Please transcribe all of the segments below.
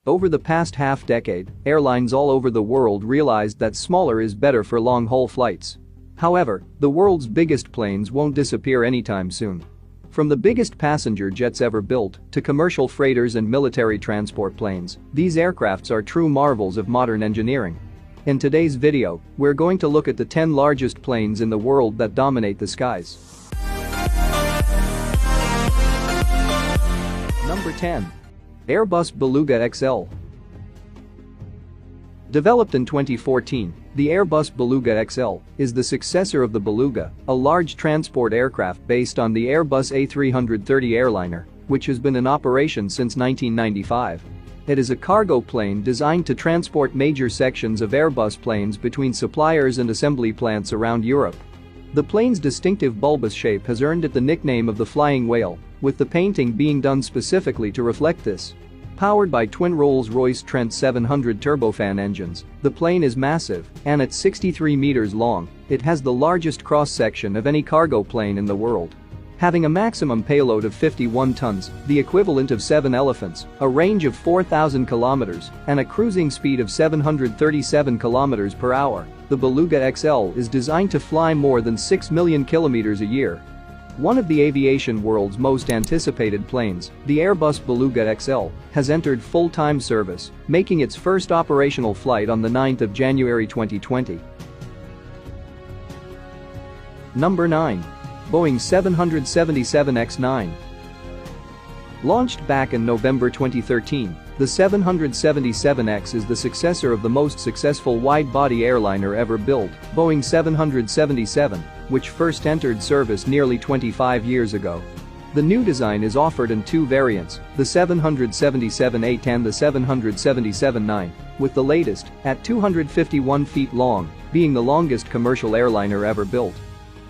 Over the past half-decade, airlines all over the world realized that smaller is better for long-haul flights. However, the world's biggest planes won't disappear anytime soon. From the biggest passenger jets ever built to commercial freighters and military transport planes, these aircrafts are true marvels of modern engineering. In today's video, we're going to look at the 10 largest planes in the world that dominate the skies. Number 10. Airbus Beluga XL. Developed in 2014, the Airbus Beluga XL is the successor of the Beluga, a large transport aircraft based on the Airbus A380 airliner, which has been in operation since 1995. It is a cargo plane designed to transport major sections of Airbus planes between suppliers and assembly plants around Europe. The plane's distinctive bulbous shape has earned it the nickname of the Flying Whale, with the painting being done specifically to reflect this. Powered by twin Rolls-Royce Trent 700 turbofan engines, the plane is massive, and at 63 meters long, it has the largest cross-section of any cargo plane in the world. Having a maximum payload of 51 tons, the equivalent of 7 elephants, a range of 4,000 kilometers, and a cruising speed of 737 kilometers per hour, the Beluga XL is designed to fly more than 6 million kilometers a year. One of the aviation world's most anticipated planes, the Airbus Beluga XL, has entered full-time service, making its first operational flight on the 9th of January 2020. Number 9. Boeing 777 X-9. Launched back in November 2013, the 777X is the successor of the most successful wide-body airliner ever built, Boeing 777, which first entered service nearly 25 years ago. The new design is offered in two variants, the 777-8 and the 777-9, with the latest, at 251 feet long, being the longest commercial airliner ever built.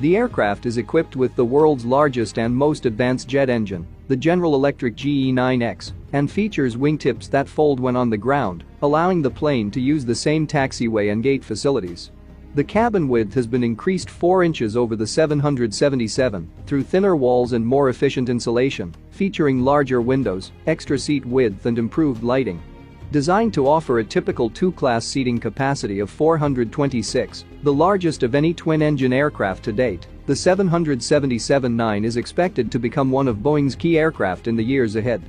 The aircraft is equipped with the world's largest and most advanced jet engine, the General Electric GE9X, and features wingtips that fold when on the ground, allowing the plane to use the same taxiway and gate facilities. The cabin width has been increased 4 inches over the 777 through thinner walls and more efficient insulation, featuring larger windows, extra seat width and improved lighting. Designed to offer a typical two-class seating capacity of 426, the largest of any twin-engine aircraft to date, the 777-9 is expected to become one of Boeing's key aircraft in the years ahead.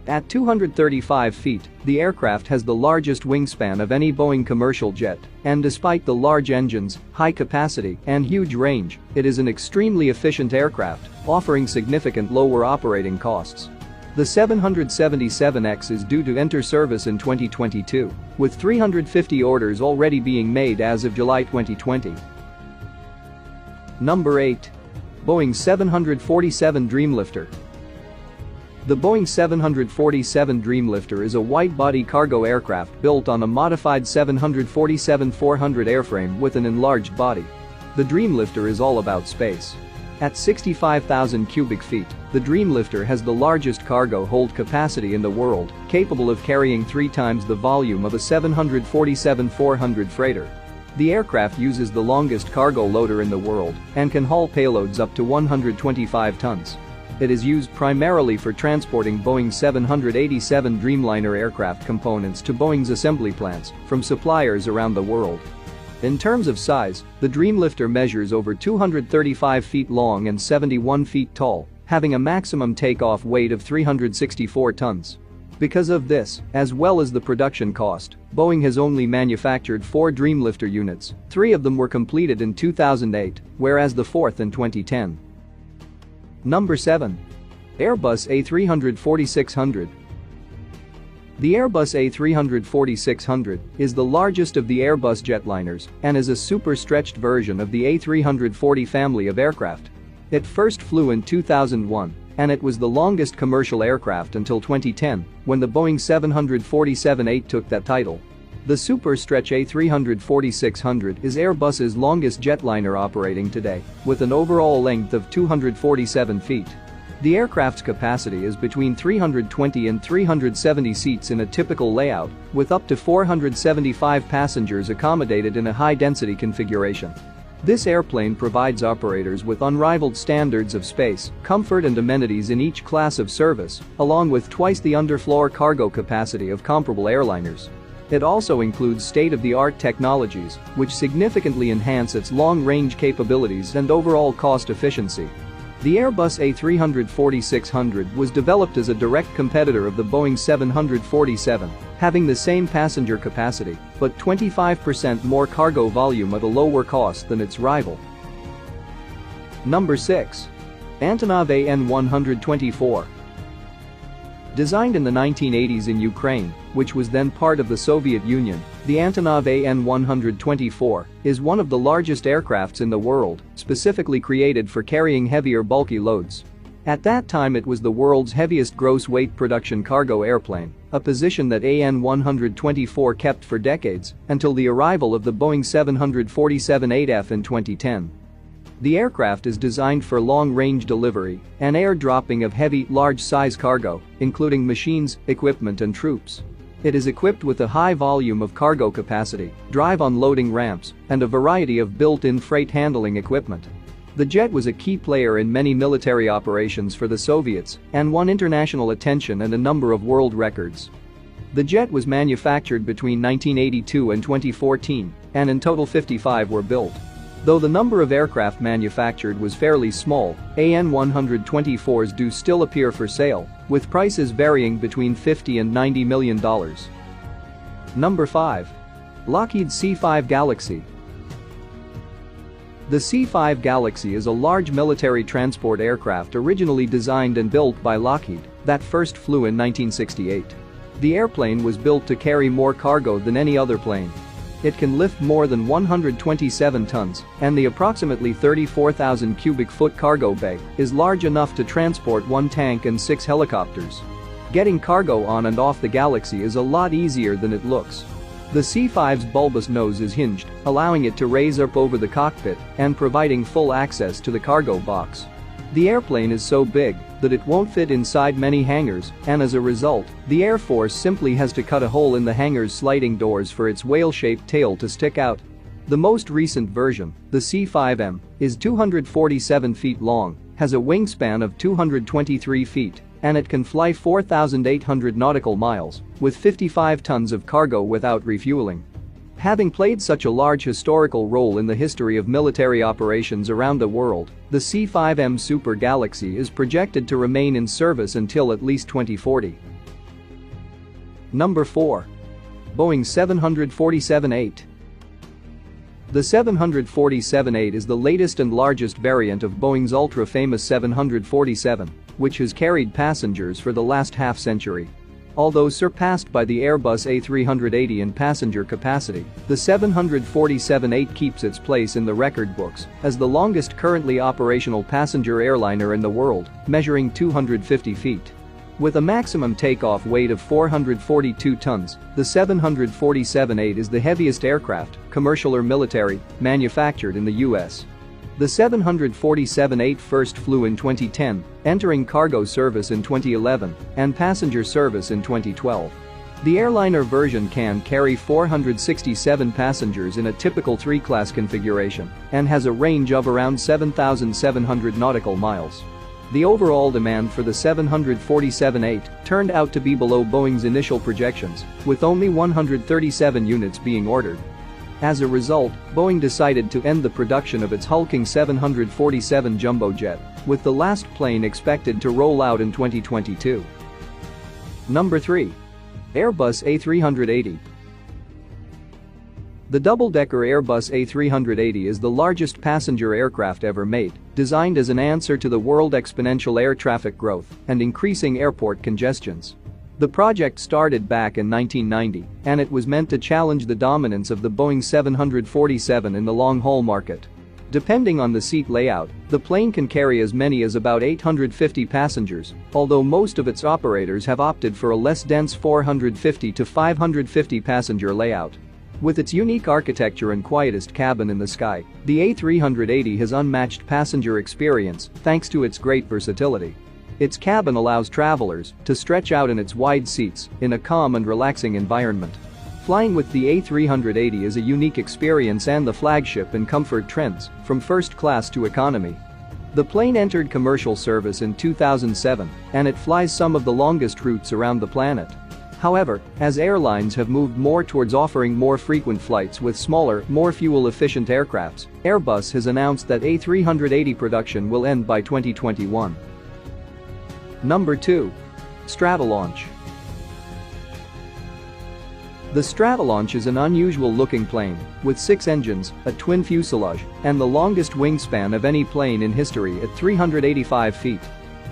At 235 feet, the aircraft has the largest wingspan of any Boeing commercial jet, and despite the large engines, high capacity, and huge range, it is an extremely efficient aircraft, offering significant lower operating costs. The 777X is due to enter service in 2022, with 350 orders already being made as of July 2020. Number 8. Boeing 747 Dreamlifter. The Boeing 747 Dreamlifter is a wide-body cargo aircraft built on a modified 747-400 airframe with an enlarged body. The Dreamlifter is all about space. At 65,000 cubic feet, the Dreamlifter has the largest cargo hold capacity in the world, capable of carrying 3 times the volume of a 747-400 freighter. The aircraft uses the longest cargo loader in the world and can haul payloads up to 125 tons. It is used primarily for transporting Boeing 787 Dreamliner aircraft components to Boeing's assembly plants from suppliers around the world. In terms of size, the Dreamlifter measures over 235 feet long and 71 feet tall, having a maximum takeoff weight of 364 tons. Because of this, as well as the production cost, Boeing has only manufactured 4 Dreamlifter units, 3 of them were completed in 2008, whereas the 4th in 2010. Number 7. Airbus A380-600. The Airbus A380-600 is the largest of the Airbus jetliners and is a super-stretched version of the A340 family of aircraft. It first flew in 2001, and it was the longest commercial aircraft until 2010, when the Boeing 747-8 took that title. The super-stretch A340-600 is Airbus's longest jetliner operating today, with an overall length of 247 feet. The aircraft's capacity is between 320 and 370 seats in a typical layout, with up to 475 passengers accommodated in a high-density configuration. This airplane provides operators with unrivaled standards of space, comfort and amenities in each class of service, along with twice the underfloor cargo capacity of comparable airliners. It also includes state-of-the-art technologies, which significantly enhance its long-range capabilities and overall cost efficiency. The Airbus A380-600 was developed as a direct competitor of the Boeing 747, having the same passenger capacity, but 25% more cargo volume at a lower cost than its rival. Number 6. Antonov An-225. Designed in the 1980s in Ukraine, which was then part of the Soviet Union, the Antonov An-225 is one of the largest aircrafts in the world, specifically created for carrying heavier bulky loads. At that time it was the world's heaviest gross weight production cargo airplane, a position that An-225 kept for decades, until the arrival of the Boeing 747-8F in 2010. The aircraft is designed for long-range delivery and air dropping of heavy, large-size cargo, including machines, equipment and troops. It is equipped with a high volume of cargo capacity, drive unloading ramps, and a variety of built-in freight handling equipment. The jet was a key player in many military operations for the Soviets and won international attention and a number of world records. The jet was manufactured between 1982 and 2014, and in total 55 were built. Though the number of aircraft manufactured was fairly small, An-124s do still appear for sale, with prices varying between $50 and $90 million. Number 5. Lockheed C-5 Galaxy. The C-5 Galaxy is a large military transport aircraft originally designed and built by Lockheed that first flew in 1968. The airplane was built to carry more cargo than any other plane. It can lift more than 127 tons, and the approximately 34,000 cubic foot cargo bay is large enough to transport 1 tank and 6 helicopters. Getting cargo on and off the Galaxy is a lot easier than it looks. The C-5's bulbous nose is hinged, allowing it to raise up over the cockpit and providing full access to the cargo box. The airplane is so big that it won't fit inside many hangars, and as a result, the Air Force simply has to cut a hole in the hangar's sliding doors for its whale-shaped tail to stick out. The most recent version, the C-5M, is 247 feet long, has a wingspan of 223 feet, and it can fly 4,800 nautical miles with 55 tons of cargo without refueling. Having played such a large historical role in the history of military operations around the world, the C-5M Super Galaxy is projected to remain in service until at least 2040. Number 4. Boeing 747-8. The 747-8 is the latest and largest variant of Boeing's ultra-famous 747, which has carried passengers for the last half-century. Although surpassed by the Airbus A380 in passenger capacity, the 747-8 keeps its place in the record books as the longest currently operational passenger airliner in the world, measuring 250 feet. With a maximum takeoff weight of 442 tons, the 747-8 is the heaviest aircraft, commercial or military, manufactured in the U.S. The 747-8 first flew in 2010, entering cargo service in 2011 and passenger service in 2012. The airliner version can carry 467 passengers in a typical 3-class configuration and has a range of around 7,700 nautical miles. The overall demand for the 747-8 turned out to be below Boeing's initial projections, with only 137 units being ordered. As a result, Boeing decided to end the production of its hulking 747 jumbo jet, with the last plane expected to roll out in 2022. Number 3. Airbus A380. The double-decker Airbus A380 is the largest passenger aircraft ever made, designed as an answer to the world exponential air traffic growth and increasing airport congestions. The project started back in 1990, and it was meant to challenge the dominance of the Boeing 747 in the long-haul market. Depending on the seat layout, the plane can carry as many as about 850 passengers, although most of its operators have opted for a less dense 450 to 550 passenger layout. With its unique architecture and quietest cabin in the sky, the A380 has unmatched passenger experience thanks to its great versatility. Its cabin allows travelers to stretch out in its wide seats in a calm and relaxing environment. Flying with the A380 is a unique experience and the flagship in comfort trends, from first class to economy. The plane entered commercial service in 2007, and it flies some of the longest routes around the planet. However, as airlines have moved more towards offering more frequent flights with smaller, more fuel-efficient aircrafts, Airbus has announced that A380 production will end by 2021. Number 2. Stratolaunch. The Stratolaunch is an unusual-looking plane, with 6 engines, a twin fuselage, and the longest wingspan of any plane in history at 385 feet.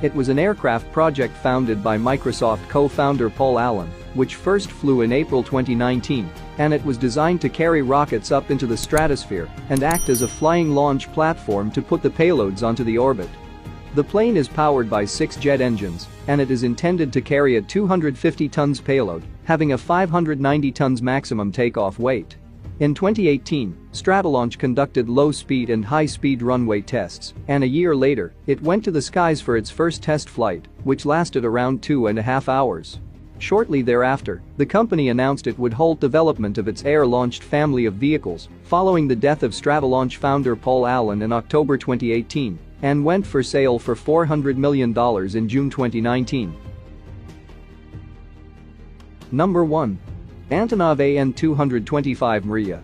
It was an aircraft project founded by Microsoft co-founder Paul Allen, which first flew in April 2019, and it was designed to carry rockets up into the stratosphere and act as a flying launch platform to put the payloads onto the orbit. The plane is powered by 6 jet engines, and it is intended to carry a 250 tons payload, having a 590 tons maximum takeoff weight. In 2018, Stratolaunch conducted low-speed and high-speed runway tests, and a year later, it went to the skies for its first test flight, which lasted around 2.5 hours. Shortly thereafter, the company announced it would halt development of its air-launched family of vehicles, following the death of Stratolaunch founder Paul Allen in October 2018, and went for sale for $400 million in June 2019. Number 1. Antonov An-225 Mriya.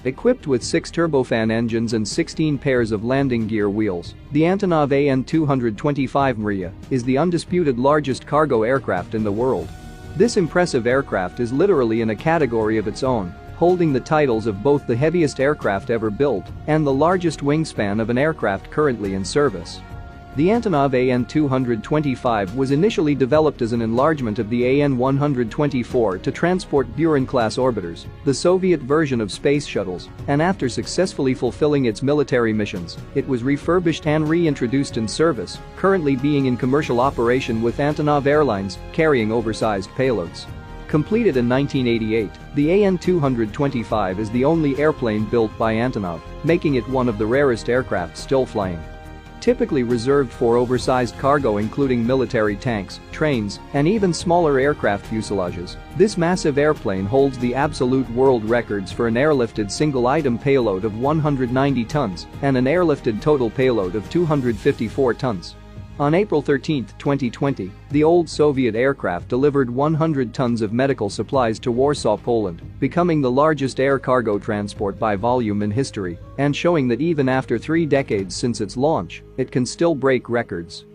Equipped with 6 turbofan engines and 16 pairs of landing gear wheels, the Antonov An-225 Mriya is the undisputed largest cargo aircraft in the world. This impressive aircraft is literally in a category of its own, holding the titles of both the heaviest aircraft ever built and the largest wingspan of an aircraft currently in service. The Antonov An-225 was initially developed as an enlargement of the An-124 to transport Buran-class orbiters, the Soviet version of space shuttles, and after successfully fulfilling its military missions, it was refurbished and reintroduced in service, currently being in commercial operation with Antonov Airlines, carrying oversized payloads. Completed in 1988, the An-225 is the only airplane built by Antonov, making it one of the rarest aircraft still flying. Typically reserved for oversized cargo including military tanks, trains, and even smaller aircraft fuselages, this massive airplane holds the absolute world records for an airlifted single-item payload of 190 tons and an airlifted total payload of 254 tons. On April 13, 2020, the old Soviet aircraft delivered 100 tons of medical supplies to Warsaw, Poland, becoming the largest air cargo transport by volume in history and showing that even after 3 decades since its launch, it can still break records.